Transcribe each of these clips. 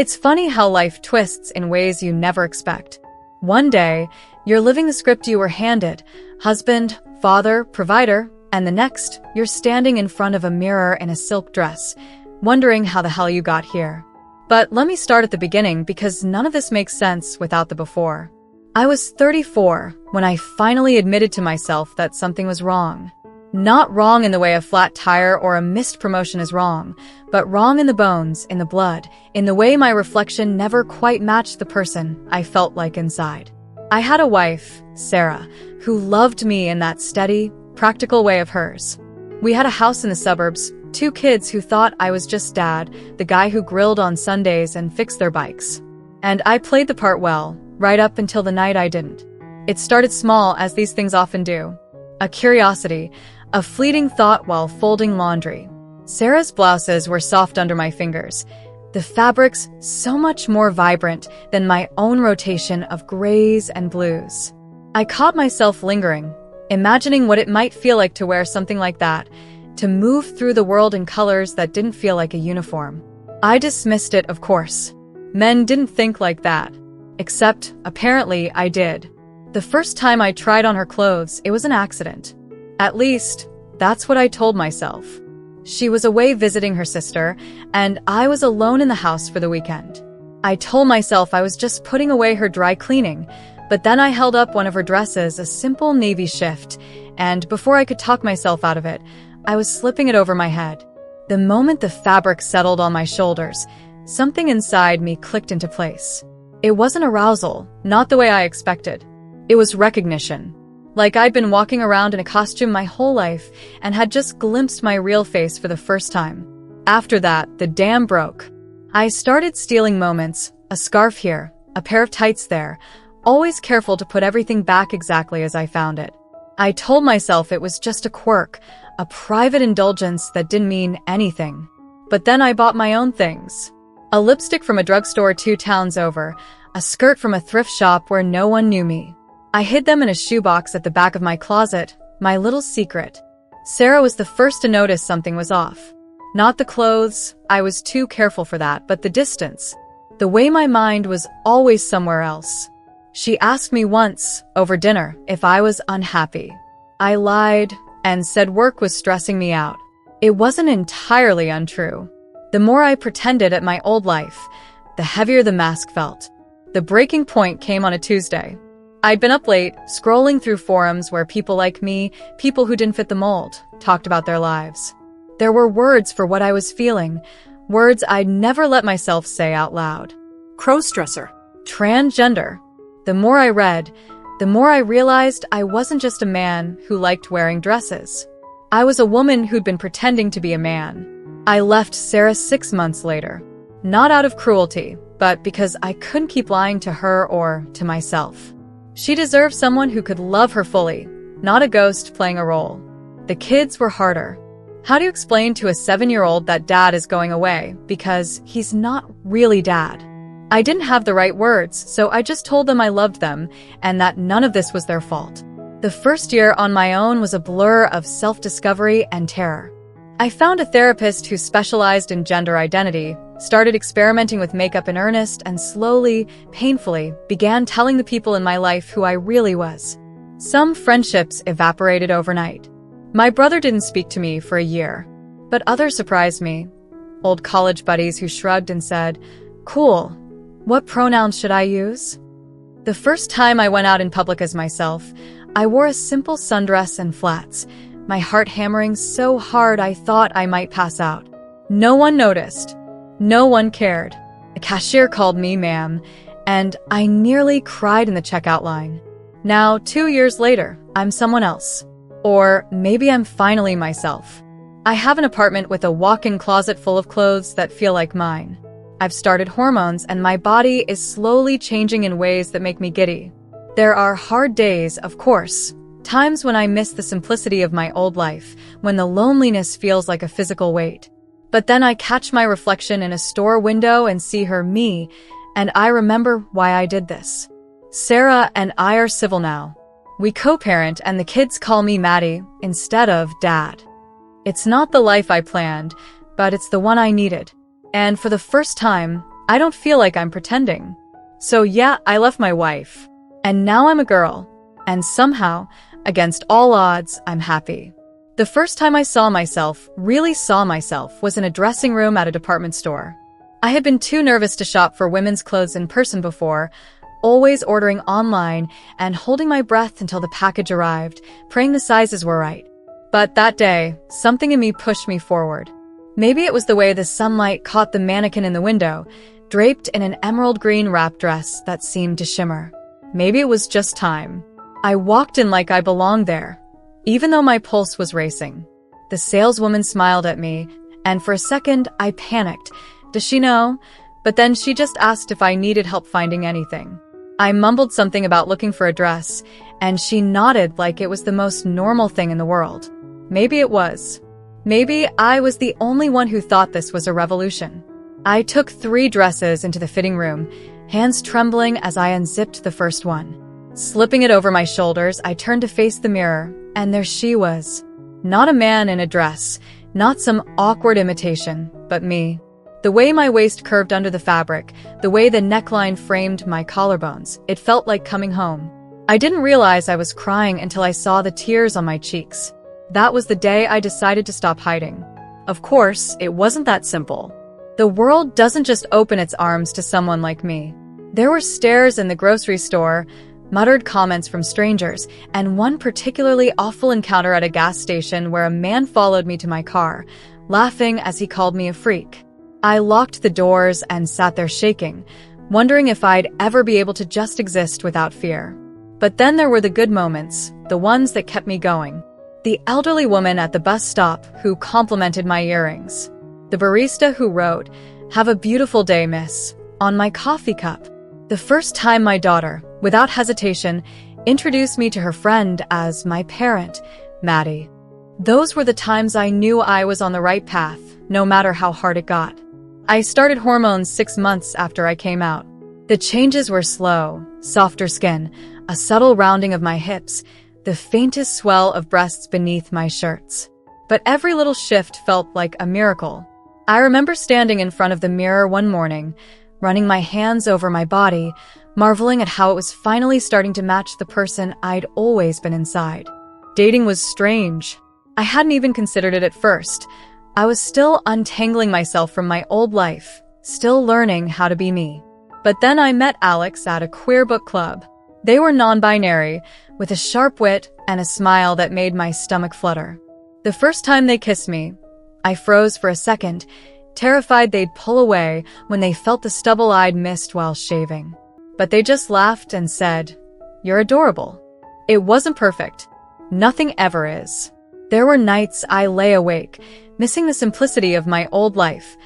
It's funny how life twists in ways you never expect. One day, you're living the script you were handed, husband, father, provider, and the next, you're standing in front of a mirror in a silk dress, wondering how the hell you got here. But let me start at the beginning because none of this makes sense without the before. I was 34 when I finally admitted to myself that something was wrong. Not wrong in the way a flat tire or a missed promotion is wrong, but wrong in the bones, in the blood, in the way my reflection never quite matched the person I felt like inside. I had a wife, Sarah, who loved me in that steady, practical way of hers. We had a house in the suburbs, 2 kids who thought I was just dad, the guy who grilled on Sundays and fixed their bikes. And I played the part well, right up until the night I didn't. It started small, as these things often do. A curiosity, a fleeting thought while folding laundry. Sarah's blouses were soft under my fingers, the fabrics so much more vibrant than my own rotation of grays and blues. I caught myself lingering, imagining what it might feel like to wear something like that, to move through the world in colors that didn't feel like a uniform. I dismissed it, of course. Men didn't think like that. Except, apparently, I did. The first time I tried on her clothes, it was an accident. At least, that's what I told myself. She was away visiting her sister, and I was alone in the house for the weekend. I told myself I was just putting away her dry cleaning, but then I held up one of her dresses, a simple navy shift, and before I could talk myself out of it, I was slipping it over my head. The moment the fabric settled on my shoulders, something inside me clicked into place. It wasn't arousal, not the way I expected. It was recognition. Like I'd been walking around in a costume my whole life and had just glimpsed my real face for the first time. After that, the dam broke. I started stealing moments, a scarf here, a pair of tights there, always careful to put everything back exactly as I found it. I told myself it was just a quirk, a private indulgence that didn't mean anything. But then I bought my own things. A lipstick from a drugstore 2 towns over, a skirt from a thrift shop where no one knew me. I hid them in a shoebox at the back of my closet, my little secret. Sarah was the first to notice something was off. Not the clothes, I was too careful for that, but the distance. The way my mind was always somewhere else. She asked me once, over dinner, if I was unhappy. I lied and said work was stressing me out. It wasn't entirely untrue. The more I pretended at my old life, the heavier the mask felt. The breaking point came on a Tuesday. I'd been up late, scrolling through forums where people like me, people who didn't fit the mold, talked about their lives. There were words for what I was feeling, words I'd never let myself say out loud. Crossdresser. Transgender. The more I read, the more I realized I wasn't just a man who liked wearing dresses. I was a woman who'd been pretending to be a man. I left Sarah 6 months later. Not out of cruelty, but because I couldn't keep lying to her or to myself. She deserved someone who could love her fully, not a ghost playing a role. The kids were harder. How do you explain to a 7-year-old that dad is going away because he's not really dad? I didn't have the right words, so I just told them I loved them and that none of this was their fault. The first year on my own was a blur of self-discovery and terror. I found a therapist who specialized in gender identity, started experimenting with makeup in earnest, and slowly, painfully, began telling the people in my life who I really was. Some friendships evaporated overnight. My brother didn't speak to me for a year, but others surprised me. Old college buddies who shrugged and said, "Cool. What pronouns should I use?" The first time I went out in public as myself, I wore a simple sundress and flats, my heart hammering so hard I thought I might pass out. No one noticed. No one cared. A cashier called me ma'am, and I nearly cried in the checkout line. Now, 2 years later, I'm someone else. Or maybe I'm finally myself. I have an apartment with a walk-in closet full of clothes that feel like mine. I've started hormones, and my body is slowly changing in ways that make me giddy. There are hard days, of course. Times when I miss the simplicity of my old life, when the loneliness feels like a physical weight. But then I catch my reflection in a store window and see her, me, and I remember why I did this. Sarah and I are civil now. We co-parent and the kids call me Maddie instead of Dad. It's not the life I planned, but it's the one I needed. And for the first time, I don't feel like I'm pretending. So yeah, I left my wife. And now I'm a girl. And somehow, against all odds, I'm happy. The first time I really saw myself, was in a dressing room at a department store. I had been too nervous to shop for women's clothes in person before, always ordering online and holding my breath until the package arrived, praying the sizes were right. But that day, something in me pushed me forward. Maybe it was the way the sunlight caught the mannequin in the window, draped in an emerald green wrap dress that seemed to shimmer. Maybe it was just time. I walked in like I belonged there, even though my pulse was racing. The saleswoman smiled at me, and for a second, I panicked. Does she know? But then she just asked if I needed help finding anything. I mumbled something about looking for a dress, and she nodded like it was the most normal thing in the world. Maybe it was. Maybe I was the only one who thought this was a revolution. I took 3 dresses into the fitting room, hands trembling as I unzipped the first one. Slipping it over my shoulders, I turned to face the mirror, and there she was. Not a man in a dress, not some awkward imitation, but me. The way my waist curved under the fabric, the way the neckline framed my collarbones, it felt like coming home. I didn't realize I was crying until I saw the tears on my cheeks. That was the day I decided to stop hiding. Of course, it wasn't that simple. The world doesn't just open its arms to someone like me. There were stares in the grocery store, muttered comments from strangers, and one particularly awful encounter at a gas station where a man followed me to my car, laughing as he called me a freak. I locked the doors and sat there shaking, wondering if I'd ever be able to just exist without fear. But then there were the good moments, the ones that kept me going. The elderly woman at the bus stop who complimented my earrings. The barista who wrote, "Have a beautiful day, miss," on my coffee cup. The first time my daughter, without hesitation, introduced me to her friend as my parent, Maddie. Those were the times I knew I was on the right path, no matter how hard it got. I started hormones 6 months after I came out. The changes were slow, softer skin, a subtle rounding of my hips, the faintest swell of breasts beneath my shirts. But every little shift felt like a miracle. I remember standing in front of the mirror one morning, running my hands over my body, marveling at how it was finally starting to match the person I'd always been inside. Dating was strange. I hadn't even considered it at first. I was still untangling myself from my old life, still learning how to be me. But then I met Alex at a queer book club. They were non-binary, with a sharp wit and a smile that made my stomach flutter. The first time they kissed me, I froze for a second, terrified they'd pull away when they felt the stubble I'd missed while shaving. But they just laughed and said, "You're adorable." It wasn't perfect. Nothing ever is. There were nights I lay awake, missing the simplicity of my old life,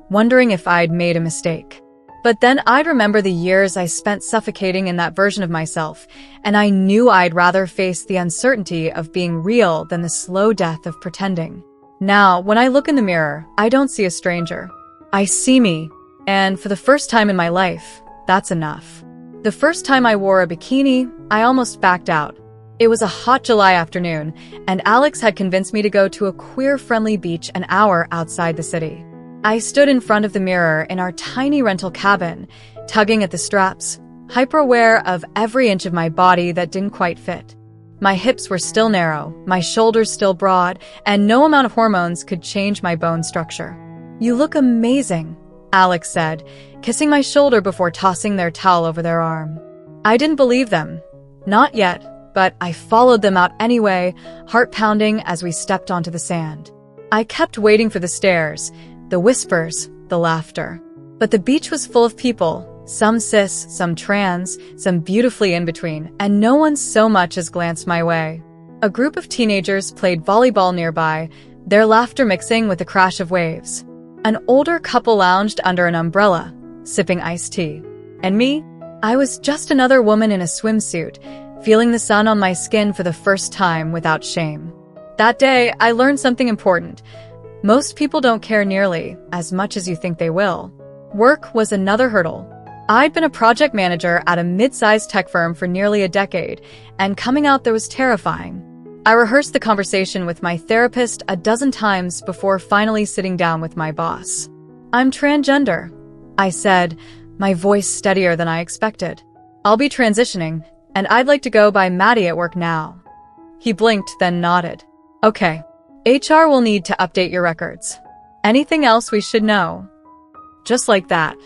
wondering if I'd made a mistake. But then I'd remember the years I spent suffocating in that version of myself, and I knew I'd rather face the uncertainty of being real than the slow death of pretending. Now, when I look in the mirror, I don't see a stranger. I see me, and for the first time in my life, that's enough. The first time I wore a bikini, I almost backed out. It was a hot July afternoon, and Alex had convinced me to go to a queer-friendly beach an hour outside the city. I stood in front of the mirror in our tiny rental cabin, tugging at the straps, hyper-aware of every inch of my body that didn't quite fit. My hips were still narrow, my shoulders still broad, and no amount of hormones could change my bone structure. "You look amazing," Alex said, kissing my shoulder before tossing their towel over their arm. I didn't believe them. Not yet, but I followed them out anyway, heart pounding as we stepped onto the sand. I kept waiting for the stares, the whispers, the laughter. But the beach was full of people, some cis, some trans, some beautifully in between, and no one so much as glanced my way. A group of teenagers played volleyball nearby, their laughter mixing with the crash of waves. An older couple lounged under an umbrella, sipping iced tea. And me? I was just another woman in a swimsuit, feeling the sun on my skin for the first time without shame. That day, I learned something important. Most people don't care nearly as much as you think they will. Work was another hurdle. I'd been a project manager at a mid-sized tech firm for nearly a decade, and coming out there was terrifying. I rehearsed the conversation with my therapist a dozen times before finally sitting down with my boss. "I'm transgender," I said, my voice steadier than I expected. I'll be transitioning, and I'd like to go by Maddie at work now. He blinked, then nodded. Okay. HR will need to update your records. Anything else we should know? Just like that.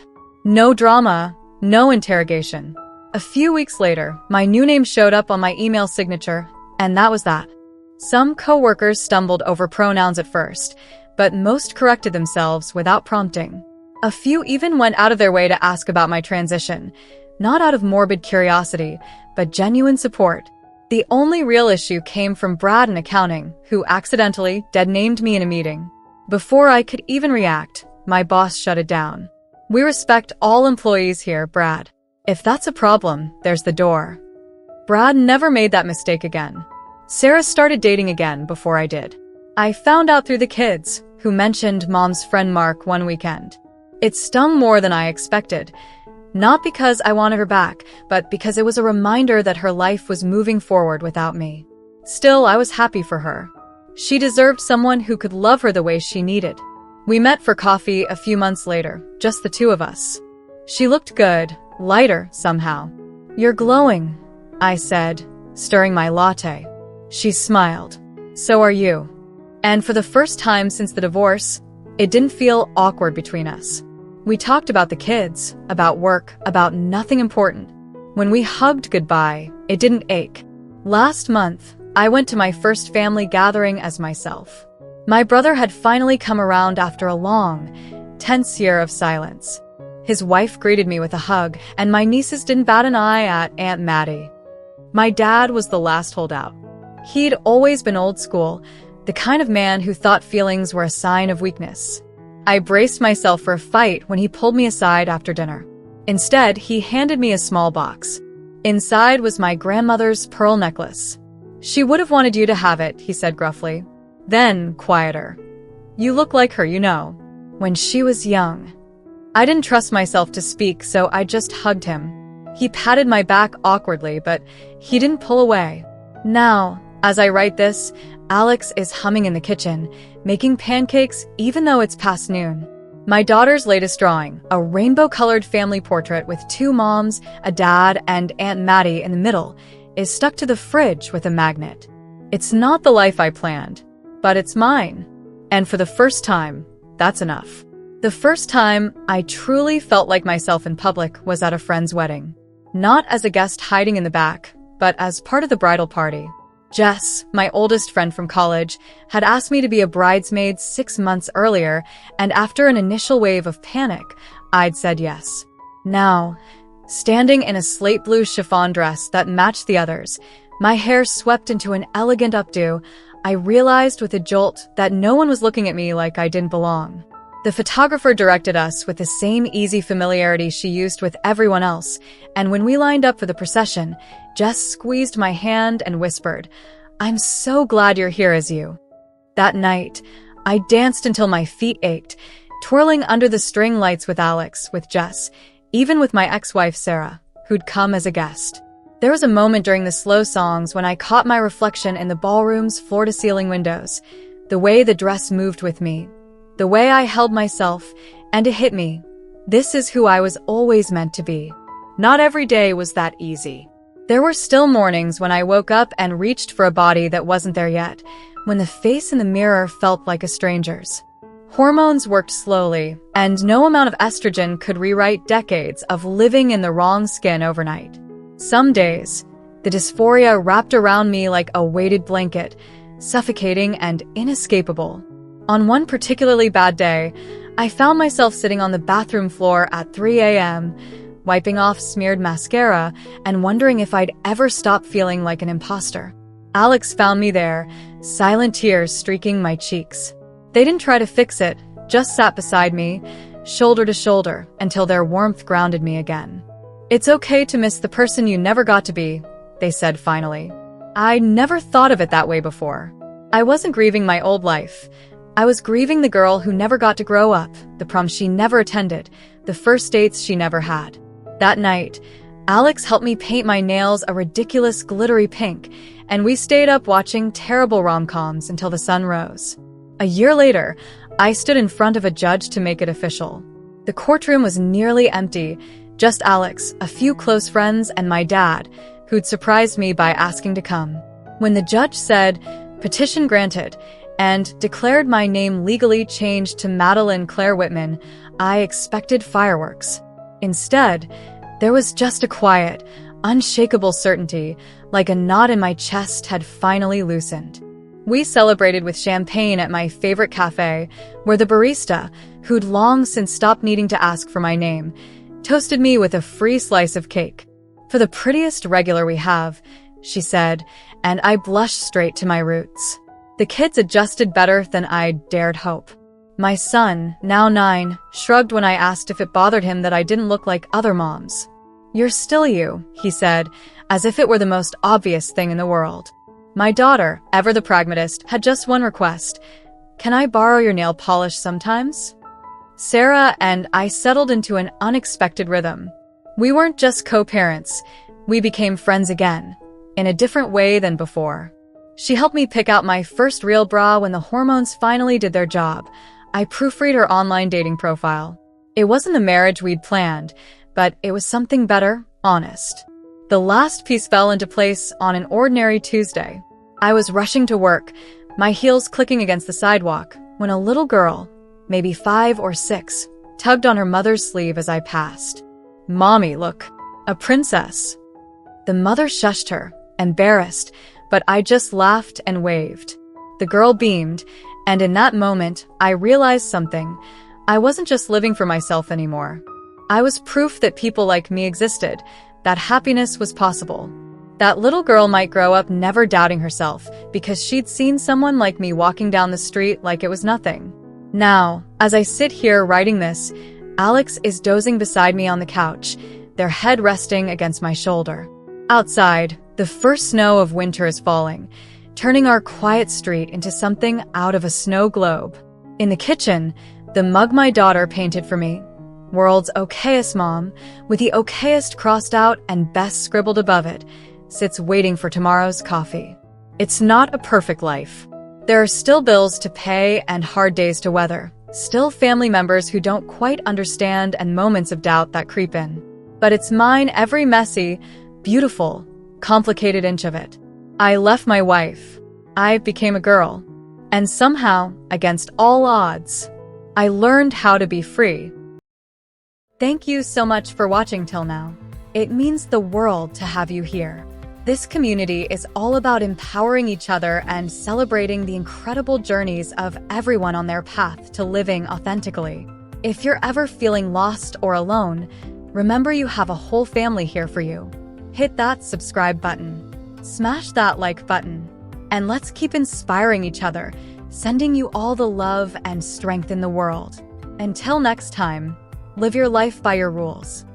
No drama, no interrogation. A few weeks later, my new name showed up on my email signature, and that was that. Some coworkers stumbled over pronouns at first, but most corrected themselves without prompting. A few even went out of their way to ask about my transition, not out of morbid curiosity, but genuine support. The only real issue came from Brad in accounting, who accidentally dead-named me in a meeting. Before I could even react, my boss shut it down. We respect all employees here, Brad. If that's a problem, there's the door. Brad never made that mistake again. Sarah started dating again before I did. I found out through the kids, who mentioned Mom's friend Mark one weekend. It stung more than I expected. Not because I wanted her back, but because it was a reminder that her life was moving forward without me. Still, I was happy for her. She deserved someone who could love her the way she needed. We met for coffee a few months later, just the two of us. She looked good, lighter somehow. You're glowing, I said, stirring my latte. She smiled. So are you. And for the first time since the divorce, it didn't feel awkward between us. We talked about the kids, about work, about nothing important. When we hugged goodbye, it didn't ache. Last month, I went to my first family gathering as myself. My brother had finally come around after a long, tense year of silence. His wife greeted me with a hug, and my nieces didn't bat an eye at Aunt Maddie. My dad was the last holdout. He'd always been old school, the kind of man who thought feelings were a sign of weakness. I braced myself for a fight when he pulled me aside after dinner. Instead, he handed me a small box. Inside was my grandmother's pearl necklace. She would have wanted you to have it, he said gruffly. Then, quieter. You look like her, you know. When she was young. I didn't trust myself to speak, so I just hugged him. He patted my back awkwardly, but he didn't pull away. Now, as I write this, Alex is humming in the kitchen, making pancakes even though it's past noon. My daughter's latest drawing, a rainbow-colored family portrait with two moms, a dad, and Aunt Maddie in the middle, is stuck to the fridge with a magnet. It's not the life I planned, but it's mine. And for the first time, that's enough. The first time I truly felt like myself in public was at a friend's wedding. Not as a guest hiding in the back, but as part of the bridal party. Jess, my oldest friend from college, had asked me to be a bridesmaid 6 months earlier, and after an initial wave of panic, I'd said yes. Now, standing in a slate blue chiffon dress that matched the others, my hair swept into an elegant updo, I realized with a jolt that no one was looking at me like I didn't belong. The photographer directed us with the same easy familiarity she used with everyone else, and when we lined up for the procession, Jess squeezed my hand and whispered, "I'm so glad you're here as you." That night, I danced until my feet ached, twirling under the string lights with Alex, with Jess, even with my ex-wife Sarah, who'd come as a guest. There was a moment during the slow songs when I caught my reflection in the ballroom's floor-to-ceiling windows, the way the dress moved with me, the way I held myself, and it hit me. This is who I was always meant to be. Not every day was that easy. There were still mornings when I woke up and reached for a body that wasn't there yet, when the face in the mirror felt like a stranger's. Hormones worked slowly, and no amount of estrogen could rewrite decades of living in the wrong skin overnight. Some days, the dysphoria wrapped around me like a weighted blanket, suffocating and inescapable. On one particularly bad day, I found myself sitting on the bathroom floor at 3 a.m., wiping off smeared mascara and wondering if I'd ever stop feeling like an imposter. Alex found me there, silent tears streaking my cheeks. They didn't try to fix it, just sat beside me, shoulder to shoulder, until their warmth grounded me again. "It's okay to miss the person you never got to be," they said finally. I never thought of it that way before. I wasn't grieving my old life. I was grieving the girl who never got to grow up, the prom she never attended, the first dates she never had. That night, Alex helped me paint my nails a ridiculous glittery pink, and we stayed up watching terrible rom-coms until the sun rose. A year later, I stood in front of a judge to make it official. The courtroom was nearly empty, just Alex, a few close friends, and my dad, who'd surprised me by asking to come. When the judge said, "Petition granted," and declared my name legally changed to Madeline Claire Whitman, I expected fireworks. Instead, there was just a quiet, unshakable certainty, like a knot in my chest had finally loosened. We celebrated with champagne at my favorite cafe, where the barista, who'd long since stopped needing to ask for my name, toasted me with a free slice of cake. "For the prettiest regular we have," she said, and I blushed straight to my roots. The kids adjusted better than I dared hope. My son, now 9, shrugged when I asked if it bothered him that I didn't look like other moms. "You're still you," he said, as if it were the most obvious thing in the world. My daughter, ever the pragmatist, had just one request. "Can I borrow your nail polish sometimes?" Sarah and I settled into an unexpected rhythm. We weren't just co-parents, we became friends again, in a different way than before. She helped me pick out my first real bra when the hormones finally did their job. I proofread her online dating profile. It wasn't the marriage we'd planned, but it was something better, honest. The last piece fell into place on an ordinary Tuesday. I was rushing to work, my heels clicking against the sidewalk, when a little girl, maybe 5 or 6, tugged on her mother's sleeve as I passed. "Mommy, look, a princess." The mother shushed her, embarrassed, but I just laughed and waved. The girl beamed, and in that moment, I realized something. I wasn't just living for myself anymore. I was proof that people like me existed, that happiness was possible. That little girl might grow up never doubting herself, because she'd seen someone like me walking down the street like it was nothing. Now, as I sit here writing this, Alex is dozing beside me on the couch, their head resting against my shoulder. Outside, the first snow of winter is falling, turning our quiet street into something out of a snow globe. In the kitchen, the mug my daughter painted for me, "World's okayest mom," with the okayest crossed out and best scribbled above it, sits waiting for tomorrow's coffee. It's not a perfect life. There are still bills to pay and hard days to weather, still family members who don't quite understand and moments of doubt that creep in. But it's mine every messy, beautiful, complicated inch of it. I left my wife. I became a girl. And somehow, against all odds, I learned how to be free. Thank you so much for watching till now. It means the world to have you here. This community is all about empowering each other and celebrating the incredible journeys of everyone on their path to living authentically. If you're ever feeling lost or alone, remember you have a whole family here for you. Hit that subscribe button. Smash that like button. And let's keep inspiring each other, sending you all the love and strength in the world. Until next time, live your life by your rules.